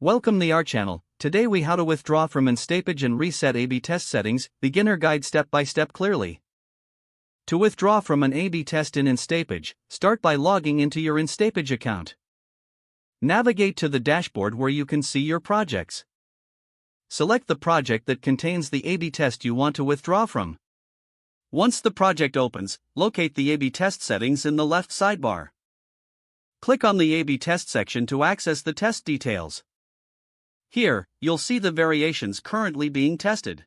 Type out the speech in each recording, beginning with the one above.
Welcome to our channel. Today we how to withdraw from Instapage and reset A/B test settings, beginner guide step by step clearly. To withdraw from an A/B test in Instapage, start by logging into your Instapage account. Navigate to the dashboard where you can see your projects. Select the project that contains the A/B test you want to withdraw from. Once the project opens, locate the A/B test settings in the left sidebar. Click on the A/B test section to access the test details. Here, you'll see the variations currently being tested.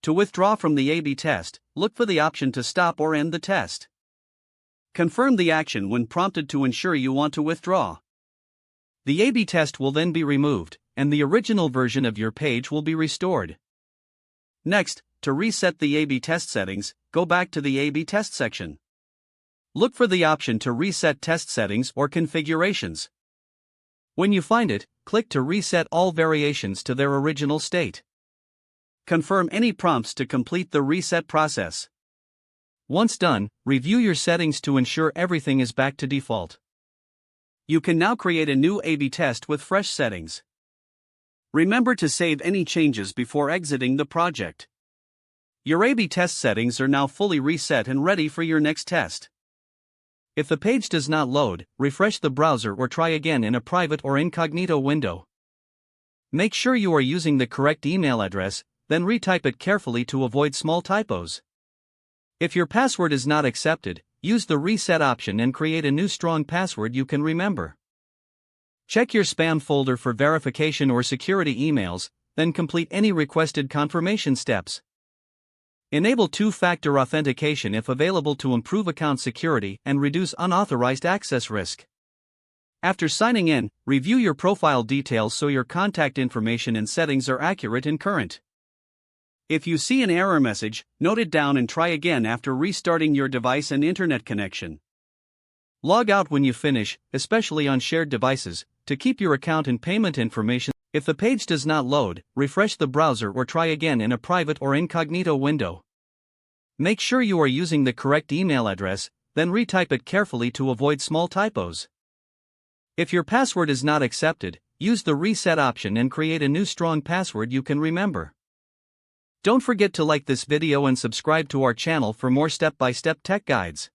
To withdraw from the A/B test, look for the option to stop or end the test. Confirm the action when prompted to ensure you want to withdraw. The A/B test will then be removed, and the original version of your page will be restored. Next, to reset the A/B test settings, go back to the A/B test section. Look for the option to reset test settings or configurations. When you find it, click to reset all variations to their original state. Confirm any prompts to complete the reset process. Once done, review your settings to ensure everything is back to default. You can now create a new A/B test with fresh settings. Remember to save any changes before exiting the project. Your A/B test settings are now fully reset and ready for your next test. If the page does not load, refresh the browser or try again in a private or incognito window. Make sure you are using the correct email address, then retype it carefully to avoid small typos. If your password is not accepted, use the reset option and create a new strong password you can remember. Check your spam folder for verification or security emails, then complete any requested confirmation steps. Enable two-factor authentication if available to improve account security and reduce unauthorized access risk. After signing in, review your profile details so your contact information and settings are accurate and current. If you see an error message, note it down and try again after restarting your device and internet connection. Log out when you finish, especially on shared devices, to keep your account and payment information. If the page does not load, refresh the browser or try again in a private or incognito window. Make sure you are using the correct email address, then retype it carefully to avoid small typos. If your password is not accepted, use the reset option and create a new strong password you can remember. Don't forget to like this video and subscribe to our channel for more step-by-step tech guides.